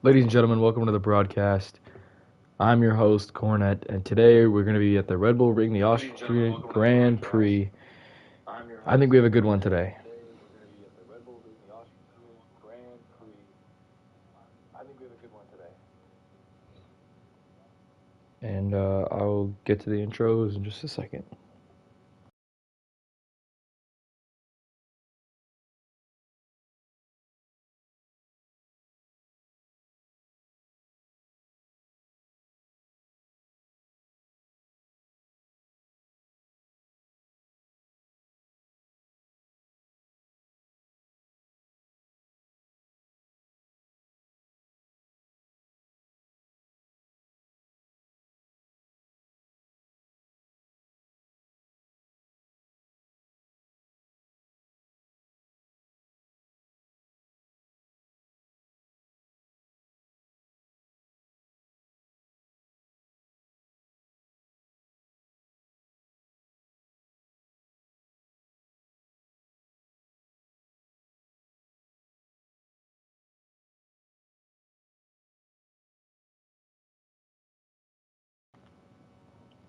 Ladies and gentlemen, welcome to the broadcast. I'm your host, Cornet, and today we're going to be at the Red Bull Ring, the Austrian Grand Prix. I think we have a good one today. And I'll get to the intros in just a second.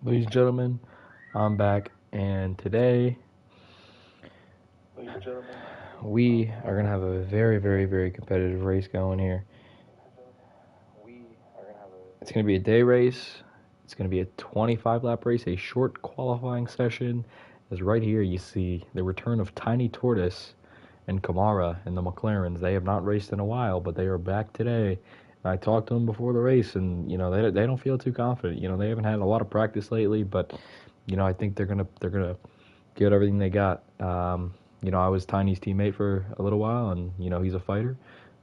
Ladies and gentlemen, I'm back, and today we are going to have a very, very, very competitive race going here. It's going to be a day race. It's going to be a 25 lap race, a short qualifying session. As right here you see the return of Tiny Tortoise and Kamara and the McLarens. They have not raced in a while, but they are back today. And I talked to them before the race, and they don't feel too confident. They haven't had a lot of practice lately, but I think they're gonna give it everything they got. I was Tiny's teammate for a little while, and he's a fighter.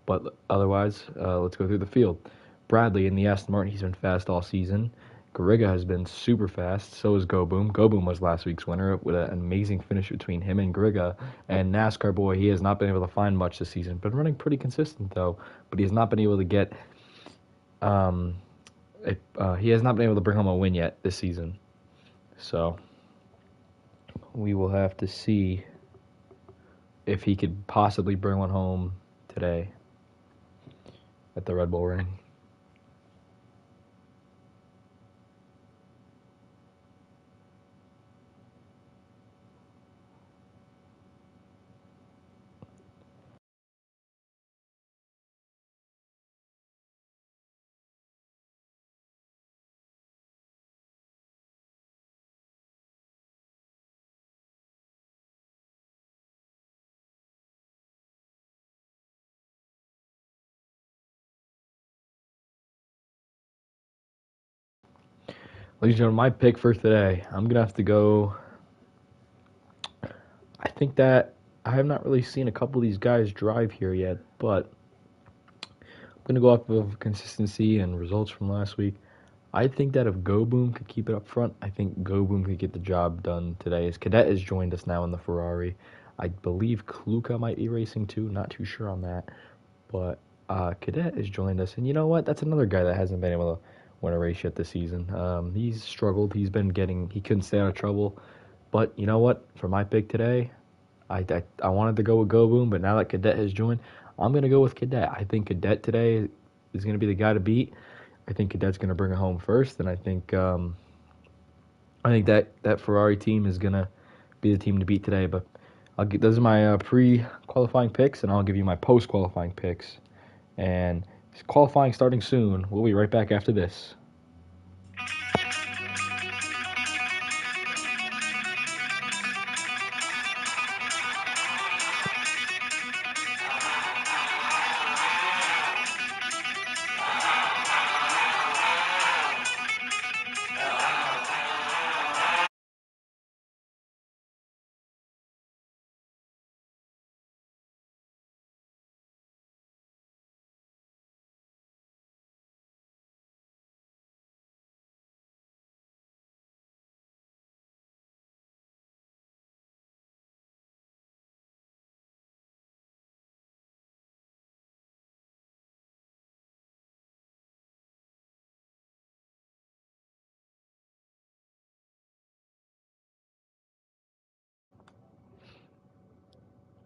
But otherwise, let's go through the field. Bradley in the Aston Martin, he's been fast all season. Garriga has been super fast. So is Go Boom. Go Boom was last week's winner with an amazing finish between him and Garriga. And NASCAR boy, he has not been able to find much this season. Been running pretty consistent though, but he has not been able to get. Um, he has not been able to bring home a win yet this season. So we will have to see if he could possibly bring one home today at the Red Bull Ring. Ladies and gentlemen, my pick for today, I'm going to have to go. I think that I have not really seen a couple of these guys drive here yet, but I'm going to go off of consistency and results from last week. I think that if Go Boom could keep it up front, I think Go Boom could get the job done today. As Cadet has joined us now in the Ferrari. I believe Kluka might be racing too, not too sure on that. But Cadet has joined us, and you know what? That's another guy that hasn't been able to win a race yet this season. He's struggled. He couldn't stay out of trouble. But you know what? For my pick today, I wanted to go with Go Boom, but now that Cadet has joined, I'm gonna go with Cadet. I think Cadet today is gonna be the guy to beat. I think Cadet's gonna bring it home first, and I think that Ferrari team is gonna be the team to beat today. But those are my pre-qualifying picks, and I'll give you my post-qualifying picks. And qualifying starting soon. We'll be right back after this.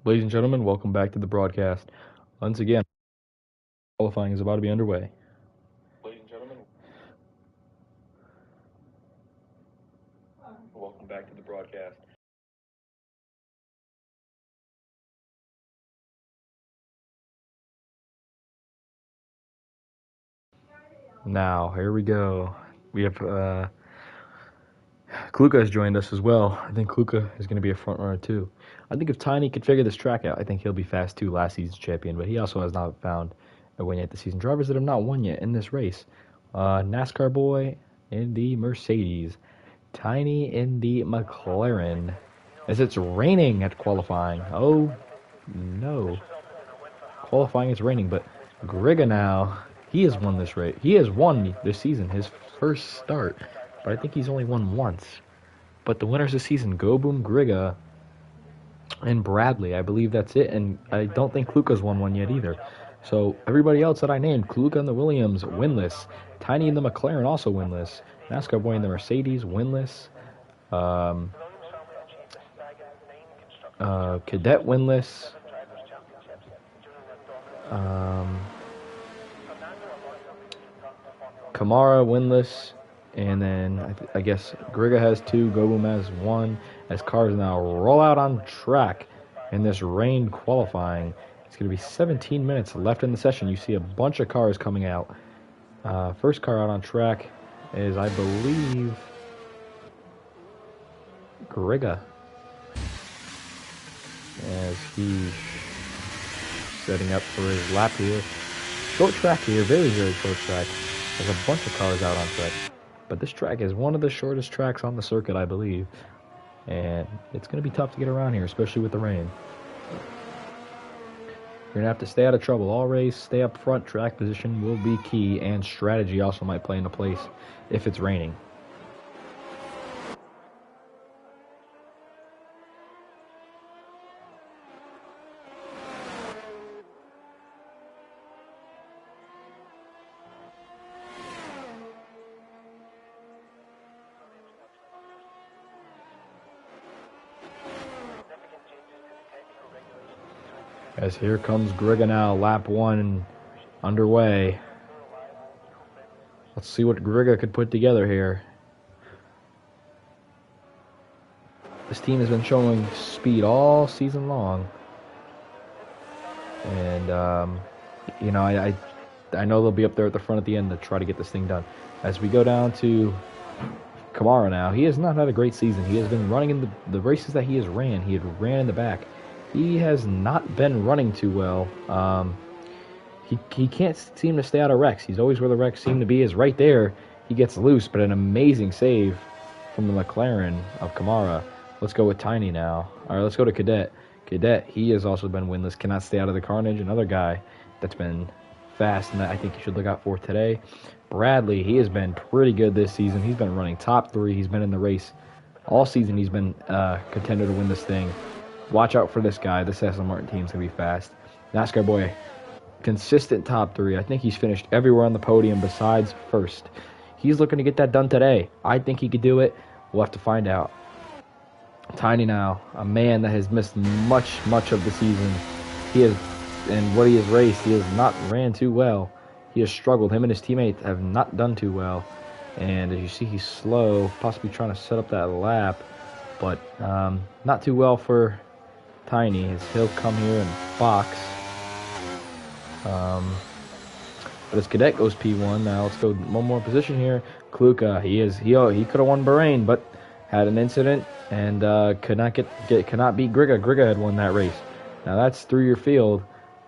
Ladies and gentlemen, welcome back to the broadcast. Once again, Qualifying is about to be underway. Ladies and gentlemen, welcome back to the broadcast. Now, here we go. We have Kluka has joined us as well. I think Kluka is going to be a front runner too. I think if Tiny could figure this track out, I think he'll be fast too, last season's champion. But he also has not found a win yet this season. Drivers that have not won yet in this race. NASCAR boy in the Mercedes. Tiny in the McLaren. As it's raining at qualifying. Oh, no. Qualifying is raining, but Griga now, he has won this race. He has won this season, his first start. But I think he's only won once. But the winners this season, Go Boom, Griga, and Bradley. I believe that's it. And I don't think Kluka's won one yet either. So everybody else that I named, Kluka and the Williams, winless. Tiny and the McLaren also winless. NASCAR boy in the Mercedes, winless. Cadet winless. Kamara winless. And then I guess Griga has 2, Goboom has 1, as cars now roll out on track in this rain qualifying. It's going to be 17 minutes left in the session. You see a bunch of cars coming out. First car out on track is, I believe, Griga, as he's setting up for his lap here. Short track here, very, very short track. There's a bunch of cars out on track. But this track is one of the shortest tracks on the circuit, I believe. And it's going to be tough to get around here, especially with the rain. You're going to have to stay out of trouble all race, stay up front. Track position will be key, and strategy also might play into place if it's raining. As here comes Griga now, lap 1 underway. Let's see what Griga could put together here. This team has been showing speed all season long. And, you know, I know they'll be up there at the front at the end to try to get this thing done. As we go down to Kamara now, he has not had a great season. He has been running in the races that he has ran. He had ran in the back. He has not been running too well. He can't seem to stay out of wrecks. He's always where the wrecks seem to be, is right there. He gets loose, but an amazing save from the McLaren of Kamara. Let's go with Tiny now. All right, let's go to Cadet. Cadet, he has also been winless, cannot stay out of the carnage. Another guy that's been fast and that I think you should look out for today. Bradley, he has been pretty good this season. He's been running top 3. He's been in the race all season. He's been contender to win this thing. Watch out for this guy. This Aston Martin team's going to be fast. NASCAR boy, consistent top 3. I think he's finished everywhere on the podium besides first. He's looking to get that done today. I think he could do it. We'll have to find out. Tiny now, a man that has missed much of the season. He has, and what he has raced, he has not ran too well. He has struggled. Him and his teammates have not done too well. And as you see, he's slow, possibly trying to set up that lap. But not too well for Tiny, as he'll come here and box. But as Cadet goes P1, now let's go one more position here. Kluka, he could have won Bahrain, but had an incident and cannot beat Griga. Griga had won that race. Now that's through your field,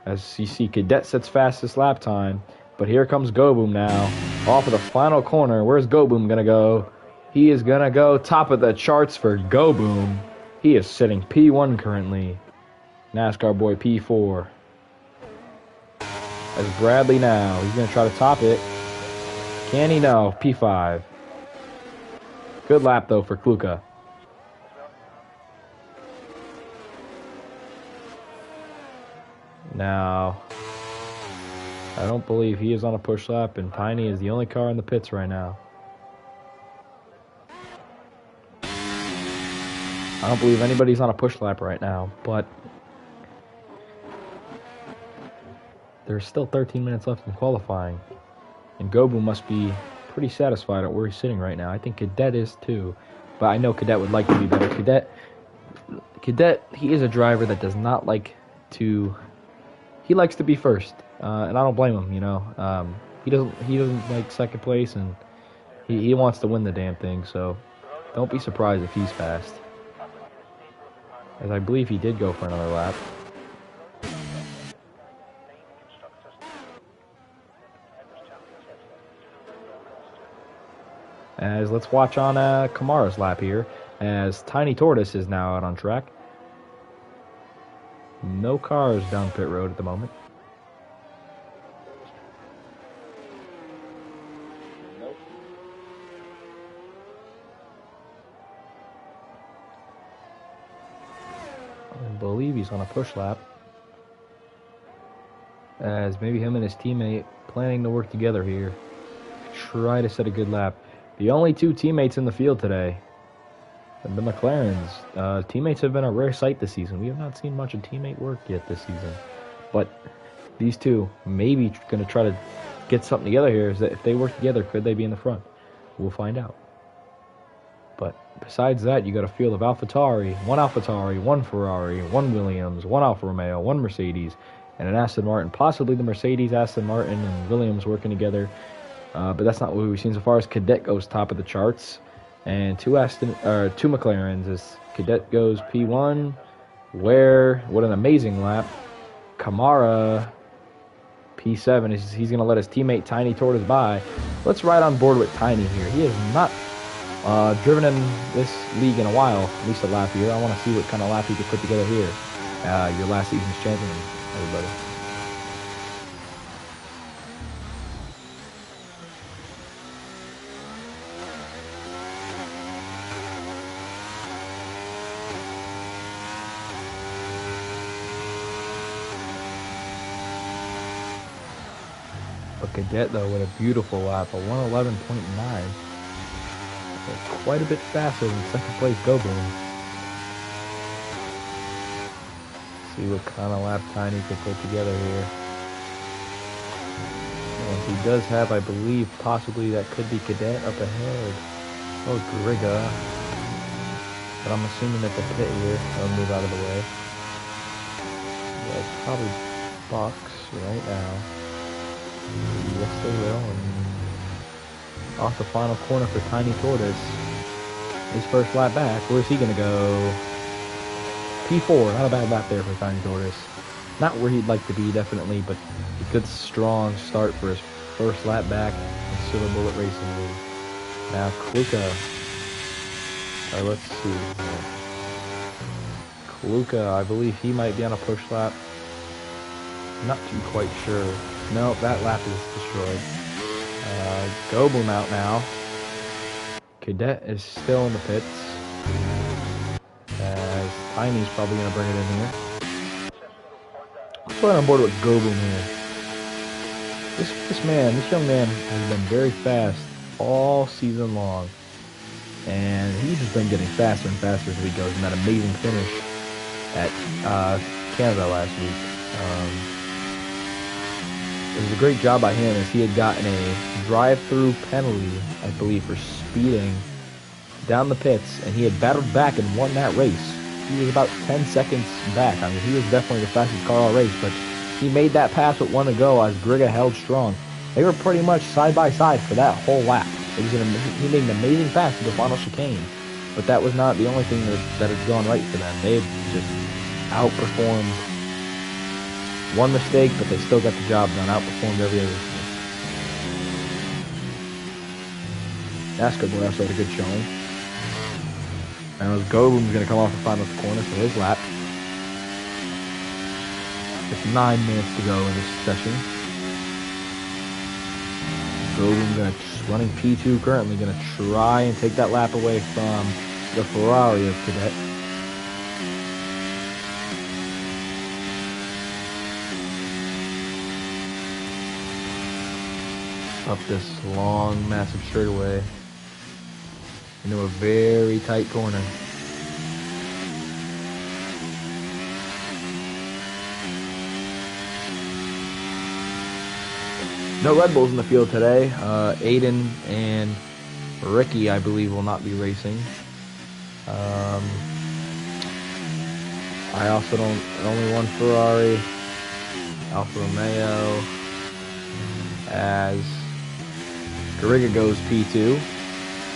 as you see Cadet sets fastest lap time. But here comes Go Boom now, off of the final corner. Where's Go Boom gonna go? He is gonna go top of the charts for Go Boom. He is sitting P1 currently. NASCAR boy P4. As Bradley now, he's going to try to top it. Can he? No. P5. Good lap, though, for Kluka. Now, I don't believe he is on a push lap, and Tiny is the only car in the pits right now. I don't believe anybody's on a push lap right now, but there's still 13 minutes left in qualifying. And Gobu must be pretty satisfied at where he's sitting right now. I think Cadet is too. But I know Cadet would like to be better. Cadet, he is a driver that does not like to... He likes to be first. And I don't blame him, you know. He doesn't like second place, and he wants to win the damn thing. So don't be surprised if he's fast. As I believe he did go for another lap. As let's watch on Kamara's lap here, as Tiny Tortoise is now out on track. No cars down pit road at the moment. I believe he's on a push lap. As maybe him and his teammate planning to work together here. Try to set a good lap. The only two teammates in the field today, the McLarens. Teammates have been a rare sight this season. We have not seen much of teammate work yet this season. But these two maybe going to try to get something together here. Is that if they work together, could they be in the front? We'll find out. But besides that, you got a field of one AlphaTauri, one Ferrari, one Williams, one Alfa Romeo, one Mercedes, and an Aston Martin. Possibly the Mercedes, Aston Martin, and Williams working together. But that's not what we've seen so far. As Cadet goes top of the charts, and two McLarens. As Cadet goes P1. What an amazing lap. Kamara P7. He's going to let his teammate Tiny Tortoise by. Let's ride on board with Tiny here. He has not driven in this league in a while, at least a lap here. I want to see what kind of lap he could put together here. Your last season's champion, everybody. But Cadet, though, with a beautiful lap, a 1:11.9. Quite a bit faster than second place Goboom. See what kind of lap Tiny can put together here. And he does have, I believe, possibly that could be Cadet up ahead. Oh, Griga. But I'm assuming that the pit here, I'll move out of the way. Yeah, it's probably box right now. Yes, they will. And off the final corner for Tiny Tortoise. His first lap back. Where's he going to go? P4. Not a bad lap there for Tiny Tortoise. Not where he'd like to be, definitely, but a good, strong start for his first lap back in Silver Bullet Racing League. Now, Kluka. Let's see. Kluka, I believe he might be on a push lap. Not too quite sure. No, that lap is destroyed. Goboom out now. Cadet is still in the pits. As Tiny's probably going to bring it in here. Let's go on board with Goboom here. This young man has been very fast all season long. And he's just been getting faster and faster as he goes in that amazing finish at Canada last week. It was a great job by him, as he had gotten a drive-through penalty, I believe, for speeding down the pits, and he had battled back and won that race. He was about 10 seconds back. I mean, he was definitely the fastest car all race, but he made that pass with 1 to go as Griga held strong. They were pretty much side by side for that whole lap. He made an amazing pass to the final chicane, but that was not the only thing that had gone right for them. They had just outperformed. One mistake, but they still got the job done. Outperformed every other team. NASCAR boy also had a good showing. And as Goboom's going to come off the final corner for his lap. With 9 minutes to go in this session. Goboom running P2 currently, going to try and take that lap away from the Ferrari of Cadet. Up this long, massive straightaway into a very tight corner. No Red Bulls in the field today. Aiden and Ricky, I believe, will not be racing. I also don't. Only one Ferrari, Alfa Romeo, as Garriga goes P2.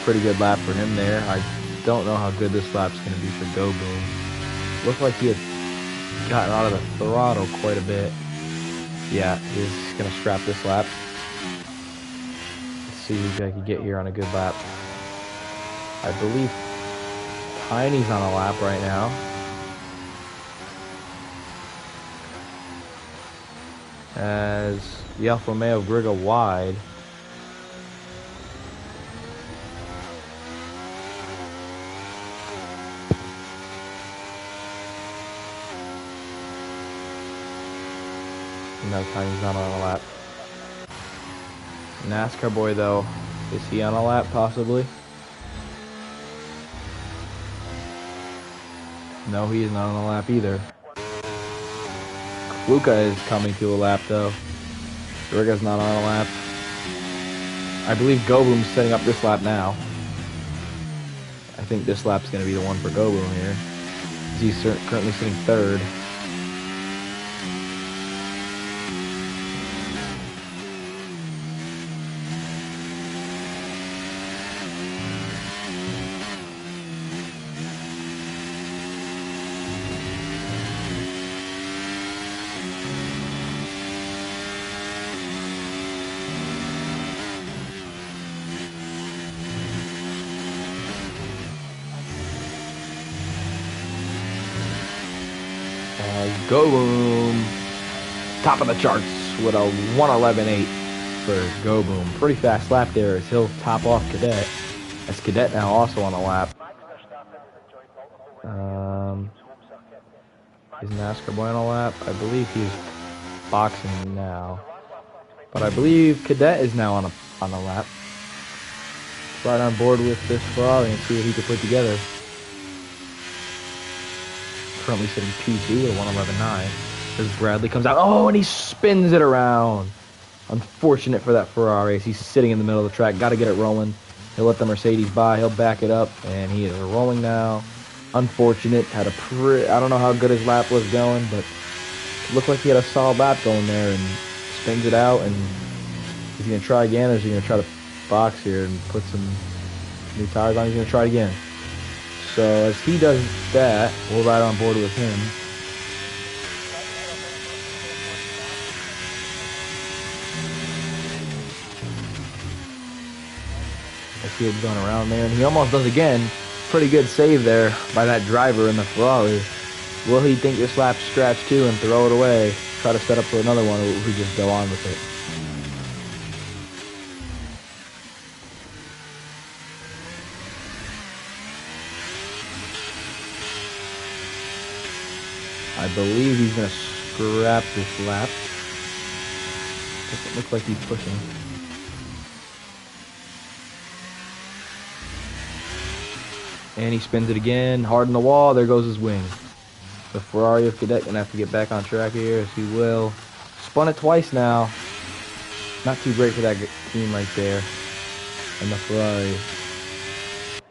Pretty good lap for him there. I don't know how good this lap's going to be for Go Boom. Looked like he had gotten out of the throttle quite a bit. Yeah, he's going to scrap this lap. Let's see who I can get here on a good lap. I believe Tiny's on a lap right now. As the Alfa Romeo Grigga wide. No, Tiny's not on a lap. NASCAR boy though, is he on a lap possibly? No, he is not on a lap either. Luca is coming to a lap though. Grigga's not on a lap. I believe Go Boom's setting up this lap now. I think this lap's going to be the one for Go Boom here. He's currently sitting third. Go Boom, top of the charts with a 1:11.8 for Go Boom. Pretty fast lap there as he'll top off Cadet. As Cadet now also on a lap. Is NASCAR boy on a lap? I believe he's boxing now. But I believe Cadet is now on a lap. Right on board with this Ferrari and see what he can put together. Currently sitting P2 at 1:11.9. As Bradley comes out. Oh, and he spins it around. Unfortunate for that Ferrari as he's sitting in the middle of the track. Got to get it rolling. He'll let the Mercedes by. He'll back it up. And he is rolling now. Unfortunate. Had a I don't know how good his lap was going, but it looked like he had a solid lap going there and spins it out. And is he going to try again or is he going to try to box here and put some new tires on? He's going to try it again. So as he does that, we'll ride on board with him. As he's going around there, and he almost does again. Pretty good save there by that driver in the Ferrari. Will he think this lap's scratched too and throw it away? Try to set up for another one, or will he just go on with it? I believe he's going to scrap this lap. Doesn't look like he's pushing. And he spins it again. Hard in the wall. There goes his wing. The Ferrari of Cadet going to have to get back on track here, as he will. Spun it twice now. Not too great for that team right there. And the Ferrari.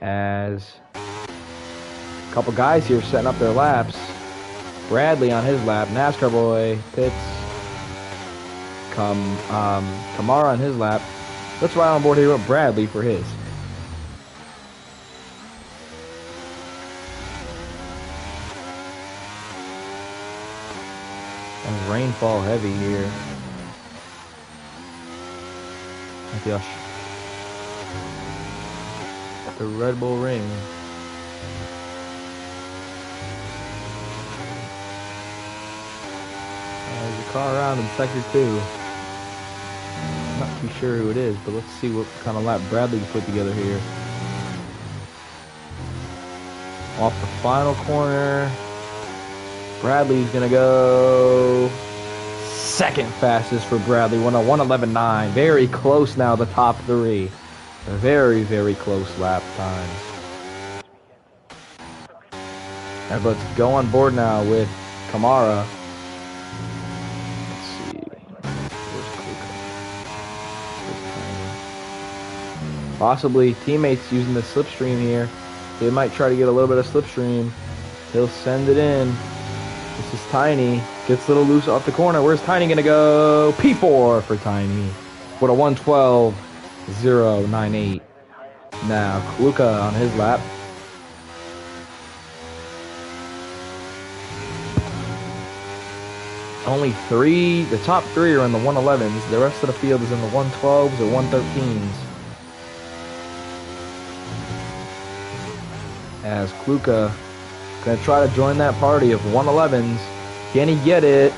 As a couple guys here setting up their laps. Bradley on his lap, NASCAR boy, pits, Kamara on his lap. Let's ride on board here with Bradley for his. And rainfall heavy here. At the Red Bull Ring. There's a car around in Sector 2. Not too sure who it is, but let's see what kind of lap Bradley can put together here. Off the final corner. Bradley's going to go second fastest for Bradley. 1:11.9. Very close now, the top three. Very, very close lap times. And let's go on board now with Kamara. Possibly teammates using the slipstream here. They might try to get a little bit of slipstream. He'll send it in. This is Tiny. Gets a little loose off the corner. Where's Tiny going to go? P4 for Tiny. With a 1:12.098. Now, Kluka on his lap. Only the top three are in the 1:11s. The rest of the field is in the 1:12s or 1:13s. As Kluka gonna try to join that party of 1:11s. Can he get it?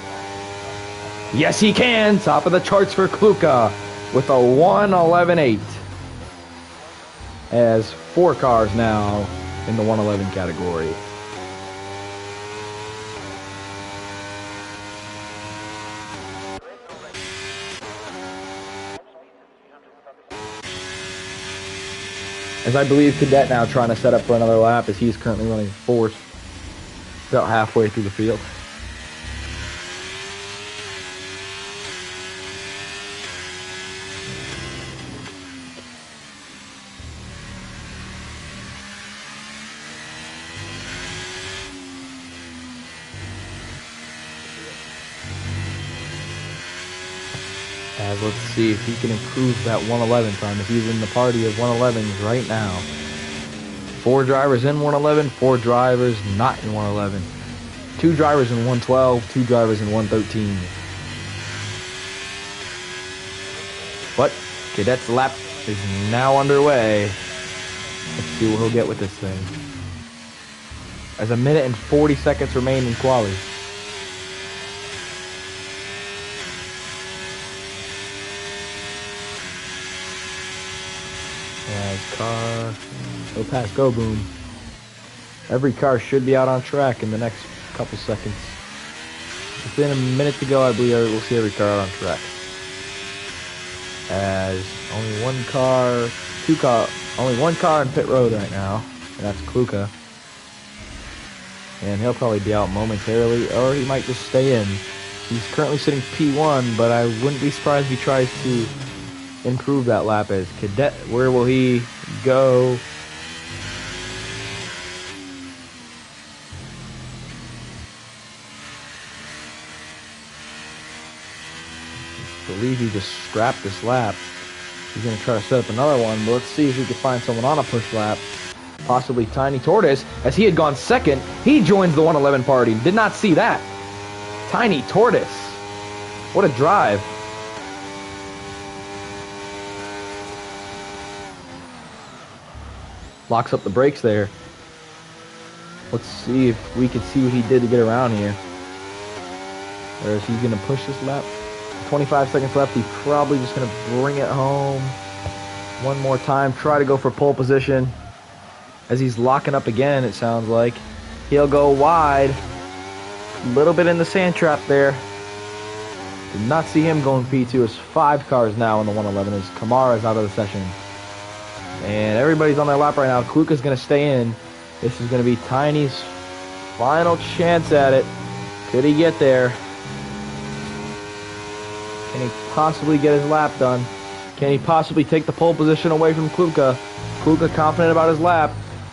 Yes, he can! Top of the charts for Kluka with a 1:11.8. As 4 cars now in the 1:11 category. As I believe Cadet now trying to set up for another lap as he's currently running 4th. About halfway through the field. As let's see if he can improve that 1:11 time if he's in the party of 1:11s right now. 4 drivers in 1:11, 4 drivers not in 1:11. 2 drivers in 1:12, 2 drivers in 1:13. But Cadet's lap is now underway. Let's see what he'll get with this thing. As 1 minute and 40 seconds remain in quali. Car, he'll pass Go Boom. Every car should be out on track in the next couple seconds. Within a minute to go, I believe we'll see every car out on track. As only one car in pit road right now, and that's Kluka. And he'll probably be out momentarily, or he might just stay in. He's currently sitting P1, but I wouldn't be surprised if he tries to improve that lap as Cadet. Where will he go? I believe he just scrapped this lap. He's going to try to set up another one, but let's see if we can find someone on a push lap. Possibly Tiny Tortoise, as he had gone second. He joins the 1:11 party. Did not see that. Tiny Tortoise. What a drive. Locks up the brakes there. Let's see if we can see what he did to get around here. Or is he going to push this lap? 25 seconds left. He's probably just going to bring it home one more time. Try to go for pole position. As he's locking up again, it sounds like. He'll go wide. A little bit in the sand trap there. Did not see him going P2. It's 5 cars now in the 1:11 as Kamara's out of the session. And everybody's on their lap right now. Kluka's going to stay in. This is going to be Tiny's final chance at it. Could he get there? Can he possibly get his lap done? Can he possibly take the pole position away from Kluka? Kluka confident about his lap.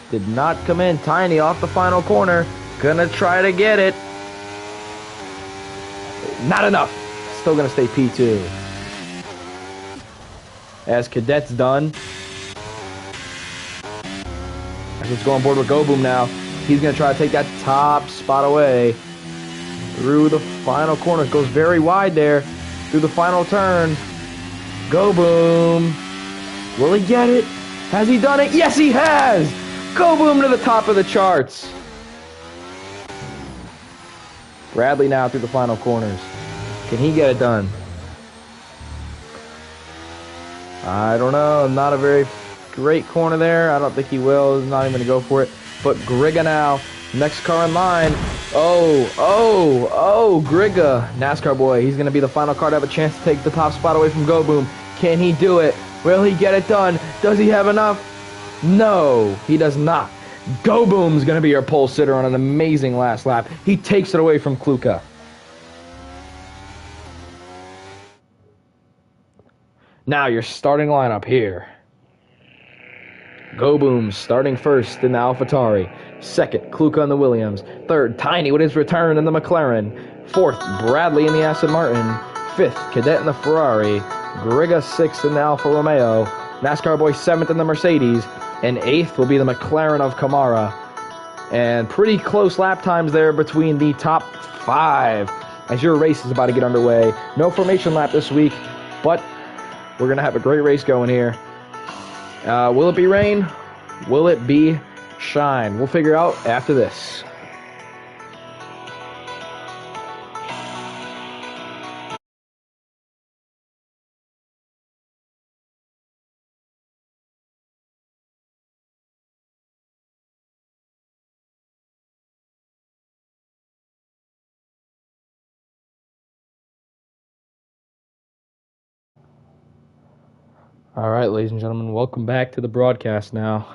Did not come in. Tiny off the final corner. Gonna try to get it. Not enough. Still gonna stay P2. As Cadet's done. Let's go on board with Go Boom now. He's going to try to take that top spot away. Through the final corner. Goes very wide there. Through the final turn. Go Boom. Will he get it? Has he done it? Yes, he has! Go Boom to the top of the charts. Bradley now through the final corners. Can he get it done? I don't know. Not a very great corner there. I don't think he will. He's not even going to go for it. But Griga now. Next car in line. Griga. NASCAR boy. He's going to be the final car to have a chance to take the top spot away from Go Boom. Can he do it? Will he get it done? Does he have enough? No, he does not. Go Boom's going to be your pole sitter on an amazing last lap. He takes it away from Kluka. Now your starting lineup here. Go Boom starting first in the AlphaTauri. Second, Kluka in the Williams. Third, Tiny with his return in the McLaren. Fourth, Bradley in the Aston Martin. Fifth, Cadet in the Ferrari. Griga sixth in the Alfa Romeo. NASCAR Boy seventh in the Mercedes. And eighth will be the McLaren of Kamara. And pretty close lap times there between the top 5 as your race is about to get underway. No formation lap this week, but we're going to have a great race going here. Will it be rain? Will it be shine? We'll figure out after this. All right, ladies and gentlemen, welcome back to the broadcast now,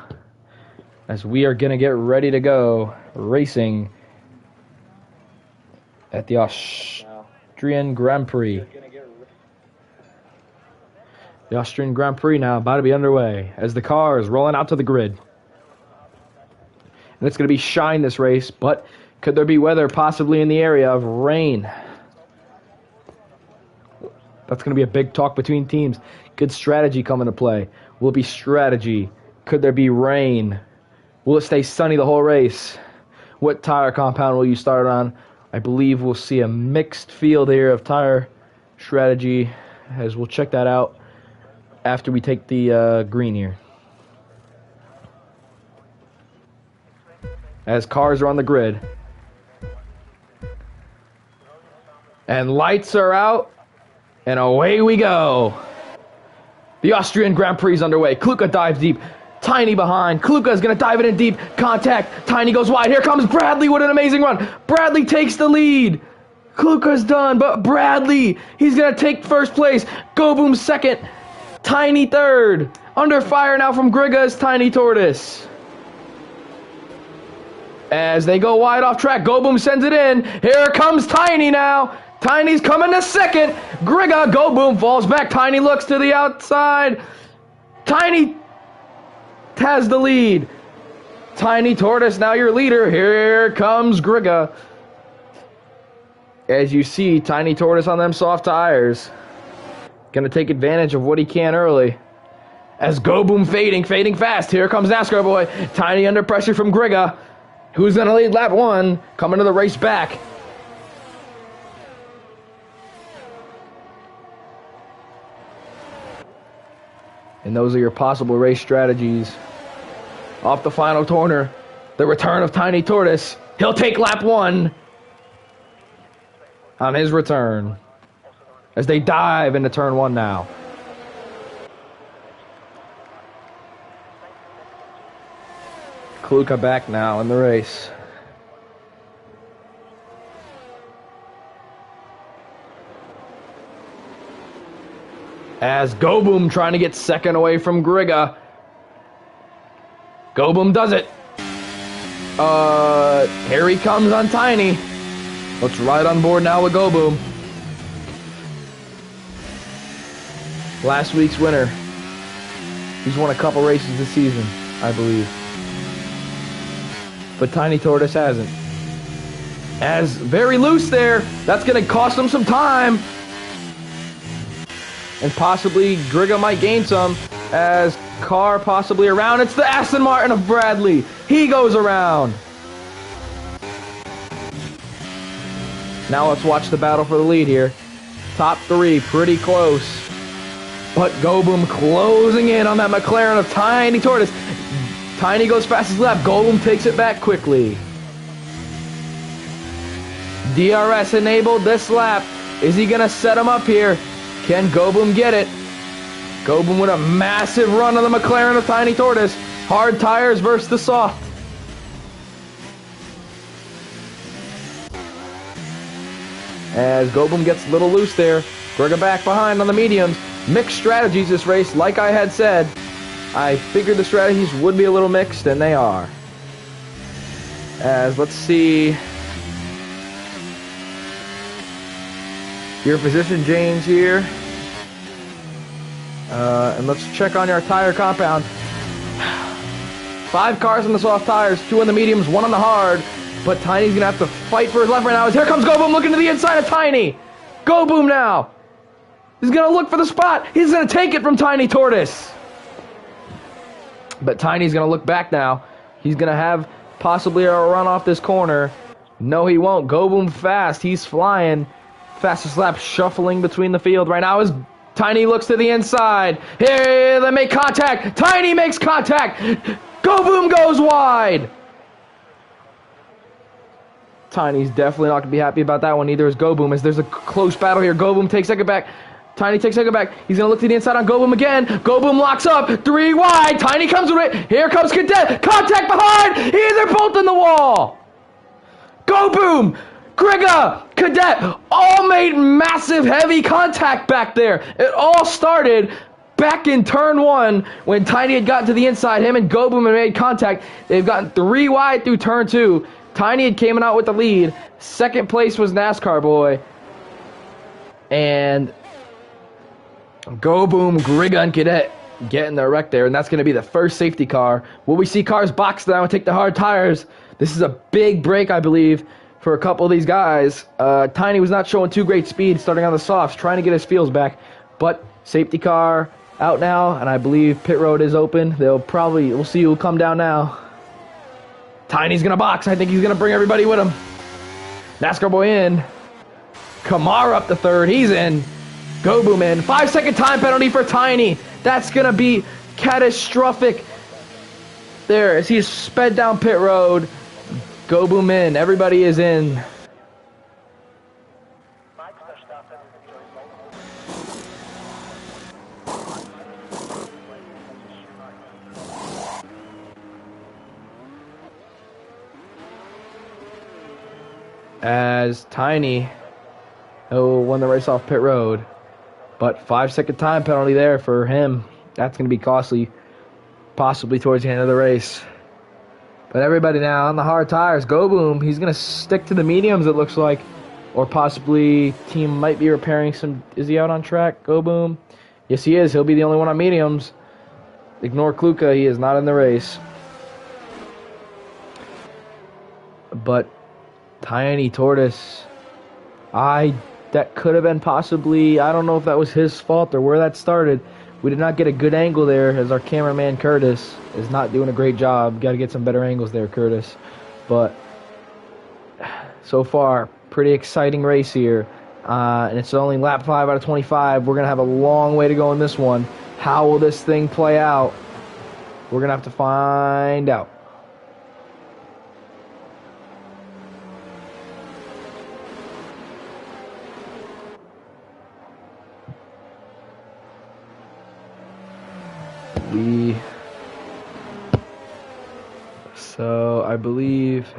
as we are going to get ready to go racing at the Austrian Grand Prix. The Austrian Grand Prix now about to be underway as the car is rolling out to the grid. And it's going to be shine this race, but could there be weather possibly in the area of rain? That's going to be a big talk between teams. Could strategy come into play? Will it be strategy? Could there be rain? Will it stay sunny the whole race? What tire compound will you start on? I believe we'll see a mixed field here of tire strategy, as we'll check that out after we take the green here. As cars are on the grid. And lights are out. And away we go. The Austrian Grand Prix is underway. Kluka dives deep. Tiny behind. Kluka is going to dive it in deep. Contact. Tiny goes wide. Here comes Bradley with an amazing run. Bradley takes the lead. Kluka's done, but Bradley, he's going to take first place. Go Boom second. Tiny third. Under fire now from Griga's Tiny Tortoise. As they go wide off track, Go Boom sends it in. Here comes Tiny now. Tiny's coming to second. Griga, Go Boom falls back. Tiny looks to the outside. Tiny has the lead. Tiny Tortoise, now your leader. Here comes Griga. As you see, Tiny Tortoise on them soft tires. Gonna take advantage of what he can early. As Go Boom fading fast. Here comes NASCAR Boy. Tiny under pressure from Griga. Who's gonna lead lap 1? Coming to the race back. And those are your possible race strategies. Off the final corner, the return of Tiny Tortoise. He'll take lap 1 on his return as they dive into turn 1 now. Kluka back now in the race. As Go Boom trying to get second away from Griga. Go Boom does it. Here he comes on Tiny. Looks right on board now with Go Boom. Last week's winner. He's won a couple races this season, I believe. But Tiny Tortoise hasn't. As very loose there. That's going to cost him some time. And possibly Griga might gain some as car possibly around. It's the Aston Martin of Bradley. He goes around. Now let's watch the battle for the lead here. Top 3, pretty close. But Go Boom closing in on that McLaren of Tiny Tortoise. Tiny goes fastest lap. Go Boom takes it back quickly. DRS enabled this lap. Is he going to set him up here? Can Go Boom get it? Go Boom with a massive run on the McLaren of Tiny Tortoise. Hard tires versus the soft. As Go Boom gets a little loose there. Griga back behind on the mediums. Mixed strategies this race, like I had said. I figured the strategies would be a little mixed, and they are. As, let's see. Your position change here. And let's check on our tire compound. 5 cars on the soft tires, 2 on the mediums, 1 on the hard. But Tiny's going to have to fight for his life right now. Here comes Go Boom looking to the inside of Tiny. Go Boom now. He's going to look for the spot. He's going to take it from Tiny Tortoise. But Tiny's going to look back now. He's going to have possibly a run off this corner. No, he won't. Go Boom fast. He's flying. Fastest lap shuffling between the field right now as Tiny looks to the inside. Here, they make contact. Tiny makes contact. Go Boom goes wide. Tiny's definitely not going to be happy about that one. Neither is Go Boom, as there's a close battle here. Go Boom takes second back. Tiny takes second back. He's going to look to the inside on Go Boom again. Go Boom locks up. 3 wide. Tiny comes with it. Here comes Cadet. Contact behind. They're both in the wall. Go Boom, Grigga, Cadet, all made massive heavy contact back there. It all started back in turn 1 when Tiny had gotten to the inside. Him and Go Boom had made contact. They've gotten 3 wide through turn 2. Tiny had came out with the lead. Second place was NASCAR Boy. And Go Boom, Grigga, and Cadet getting the wreck there. And that's going to be the first safety car. Will we see cars box down and take the hard tires? This is a big break, I believe, for a couple of these guys. Tiny was not showing too great speed starting on the softs, trying to get his feels back. But safety car out now, and I believe pit road is open. We'll see who'll come down now. Tiny's going to box. I think he's going to bring everybody with him. NASCAR Boy in. Kamara up to third. He's in. Go Boom in. 5-second time penalty for Tiny. That's going to be catastrophic. There, as he's sped down pit road. Go Boom in. Everybody is in. As Tiny won the race off pit road. But 5-second time penalty there for him. That's going to be costly, possibly towards the end of the race. But everybody now on the hard tires. Go Boom, he's going to stick to the mediums, it looks like. Or possibly team might be repairing some. Is he out on track, Go Boom? Yes, he is. He'll be the only one on mediums. Ignore Kluka, he is not in the race. But Tiny Tortoise, that could have been possibly, I don't know if that was his fault or where that started. We did not get a good angle there, as our cameraman Curtis is not doing a great job. Got to get some better angles there, Curtis. But so far, pretty exciting race here. And it's only lap 5 out of 25. We're going to have a long way to go in this one. How will this thing play out? We're going to have to find out. So I believe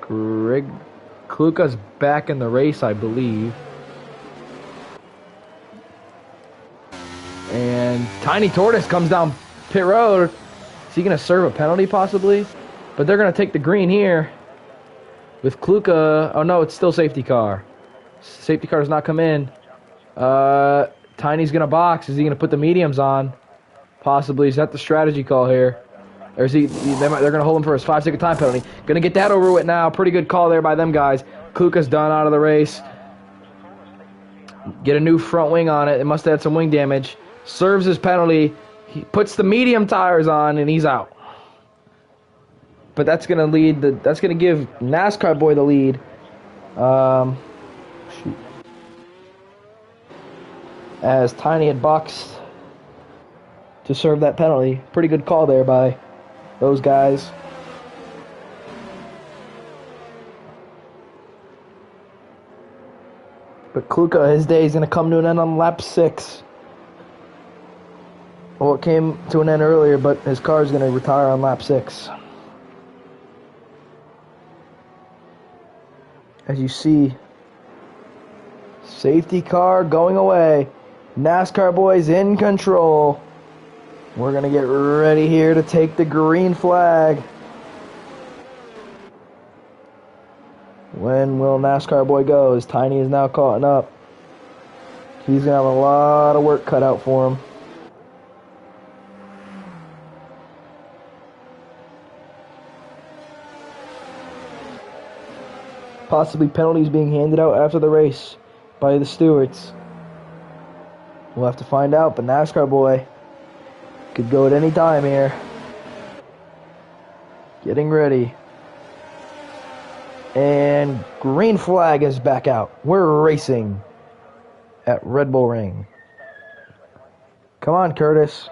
Kluka's back in the race, I believe. And Tiny Tortoise comes down pit road. Is he going to serve a penalty possibly? But they're going to take the green here with Kluka. Oh no, it's still safety car. Safety car does not come in. Tiny's going to box. Is he going to put the mediums on? Possibly. Is that the strategy call here? Or is they're going to hold him for his 5-second time penalty. Going to get that over with now. Pretty good call there by them guys. Kluka's done out of the race. Get a new front wing on it. It must have had some wing damage. Serves his penalty. He puts the medium tires on and he's out. But that's going to that's going to give NASCAR Boy the lead. As Tiny had boxed to serve that penalty. Pretty good call there by those guys. But Kluka, his day is going to come to an end on lap 6. Well, it came to an end earlier, but his car is going to retire on lap 6. As you see, safety car going away. NASCAR Boys in control. We're going to get ready here to take the green flag. When will NASCAR Boy go? As Tiny is now caught up. He's going to have a lot of work cut out for him. possibly penalties being handed out after the race by the stewards. We'll have to find out, but NASCAR boy could go at any time here. Getting ready. And green flag is back out. We're racing at Red Bull Ring. Come on, Curtis.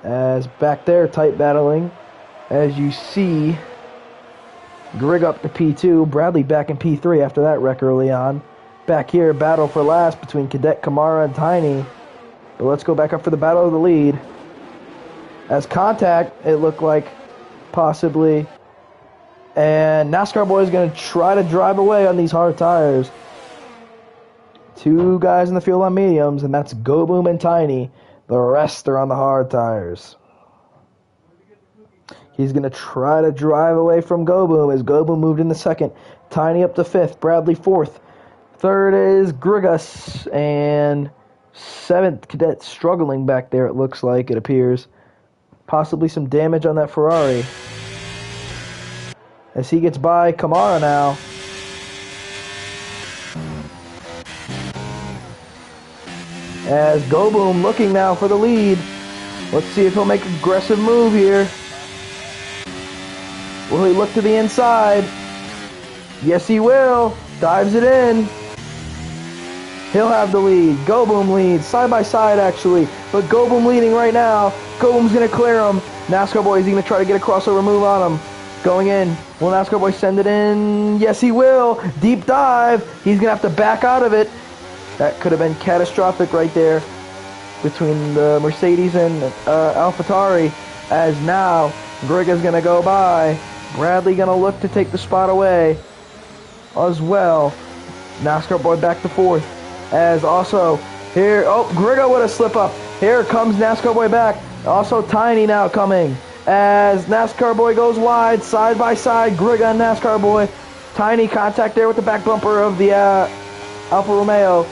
As back there, tight battling. As you see, Grigg up to P2. Bradley back in P3 after that wreck early on. Back here, battle for last between Cadet, Kamara, and Tiny. But let's go back up for the battle of the lead. As contact, it looked like possibly. And NASCAR boy is going to try to drive away on these hard tires. Two guys in the field on mediums, and that's Go Boom and Tiny. The rest are on the hard tires. He's going to try to drive away from Go Boom as Go Boom moved into second. Tiny up to fifth. Bradley fourth. Third is Grigas. And seventh, Cadet struggling back there, it looks like, it appears. Possibly some damage on that Ferrari. As he gets by Kamara now. As Go Boom looking now for the lead. Let's see if he'll make an aggressive move here. Will he look to the inside? Yes, he will. Dives it in. He'll have the lead. Go Boom leads. Side by side, actually. But Go Boom leading right now. Go Boom's going to clear him. NASCAR boy is going to try to get a crossover move on him. Going in. Will NASCAR boy send it in? Yes, he will. Deep dive. He's going to have to back out of it. That could have been catastrophic right there between the Mercedes and AlphaTauri. As now, Greg is going to go by. Bradley going to look to take the spot away as well. NASCAR boy back to fourth. As also here, Grigga with a slip up. Here comes NASCAR boy back. Also Tiny now coming. As NASCAR boy goes wide, side by side, Grigga and NASCAR boy. Tiny contact there with the back bumper of the Alfa Romeo.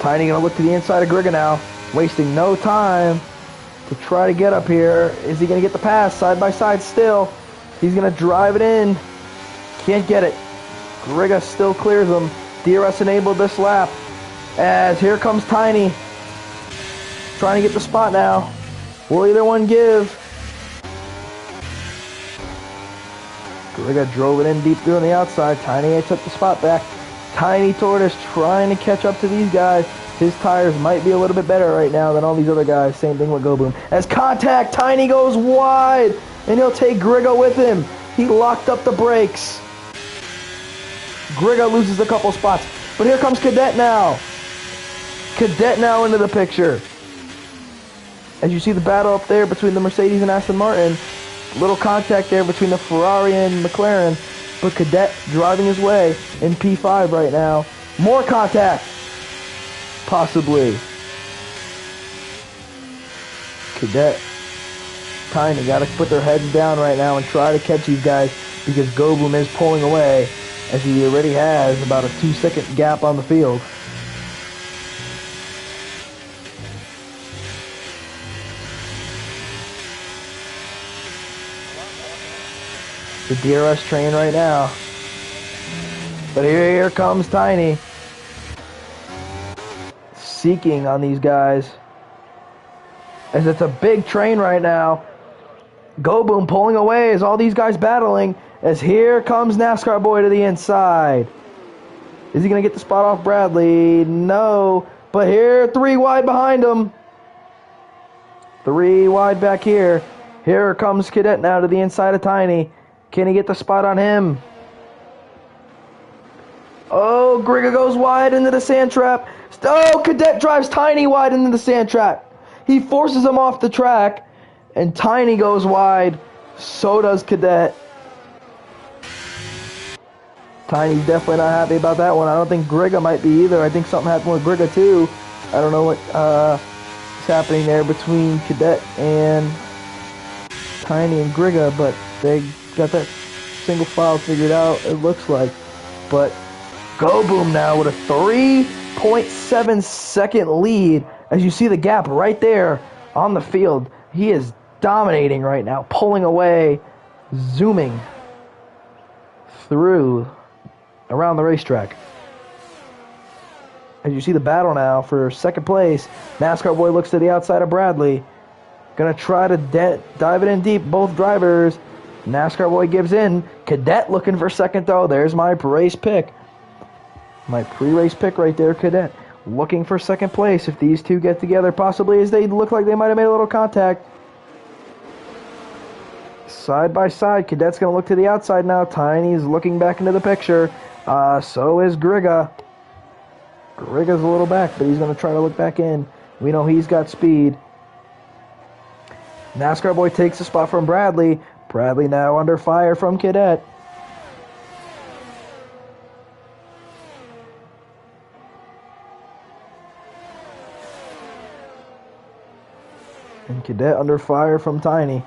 Tiny gonna look to the inside of Grigga now, wasting no time to try to get up here. Is he gonna get the pass? Side by side still. He's gonna drive it in. Can't get it. Grigga still clears him. DRS enabled this lap. As here comes Tiny. Trying to get the spot now. Will either one give? Grigga drove it in deep through on the outside. Tiny took the spot back. Tiny Tortoise trying to catch up to these guys. His tires might be a little bit better right now than all these other guys. Same thing with Go Boom. As contact, Tiny goes wide. And he'll take Grigga with him. He locked up the brakes. Grigga loses a couple spots. But here comes Cadet now. Cadet now into the picture. As you see the battle up there between the Mercedes and Aston Martin. Little contact there between the Ferrari and McLaren. But Cadet driving his way in P5 right now. More contact. Possibly. Cadet. Tiny got to put their heads down right now and try to catch these guys because Go Boom is pulling away as he already has about a 2-second gap on the field. The DRS train right now. But here comes Tiny. Seeking on these guys. As it's a big train right now. Go Boom pulling away as all these guys battling. As here comes NASCAR boy to the inside. Is he going to get the spot off Bradley? No. But here, 3 wide behind him. 3 wide back here. Here comes Cadet now to the inside of Tiny. Can he get the spot on him? Oh, Grigga goes wide into the sand trap. Oh, Cadet drives Tiny wide into the sand trap. He forces him off the track, and Tiny goes wide. So does Cadet. Tiny's definitely not happy about that one. I don't think Grigga might be either. I think something happened with Grigga too. I don't know what is happening there between Cadet and Tiny and Grigga, but they got that single file figured out, it looks like. But Go Boom now with a 3.7 second lead. As you see the gap right there on the field. He is dominating right now, pulling away, zooming through around the racetrack. As you see the battle now for second place, NASCAR boy looks to the outside of Bradley. Gonna try to dive it in deep, both drivers. NASCAR boy gives in. Cadet looking for second though. There's my race pick. My pre-race pick right there, Cadet. Looking for second place if these two get together, possibly, as they look like they might have made a little contact. Side by side, Cadet's going to look to the outside now. Tiny's looking back into the picture. So is Griga. Griga's a little back, but he's going to try to look back in. We know he's got speed. NASCAR boy takes the spot from Bradley. Bradley now under fire from Cadet. And Cadet under fire from Tiny.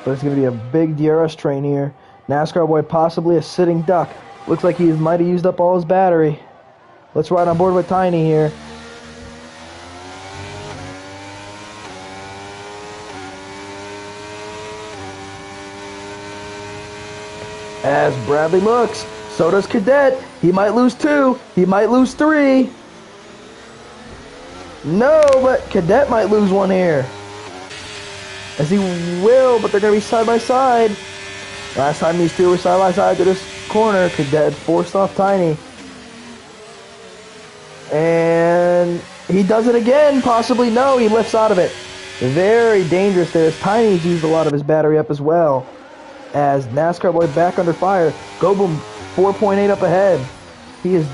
But it's going to be a big DRS train here. NASCAR boy possibly a sitting duck. Looks like he might have used up all his battery. Let's ride on board with Tiny here. As Bradley looks, so does Cadet. He might lose 2. He might lose 3. No, but Cadet might lose 1 here. As he will, but they're going to be side by side. Last time these two were side by side to this corner, Cadet forced off Tiny. And he does it again, possibly. No, he lifts out of it. Very dangerous there, as Tiny's used a lot of his battery up as well. As NASCAR boy back under fire. Go Boom 4.8 up ahead. He is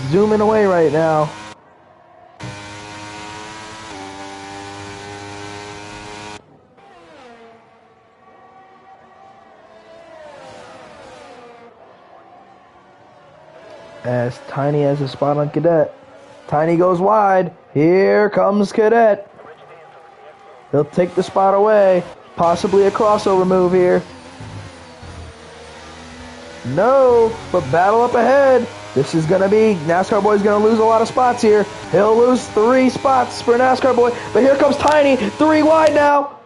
zooming away right now. As Tiny has a spot on Cadet. Tiny goes wide. Here comes Cadet. He'll take the spot away. Possibly a crossover move here. No, but battle up ahead. This is going to be, NASCAR boy's going to lose a lot of spots here. He'll lose 3 spots for NASCAR boy. But here comes Tiny. 3 wide now.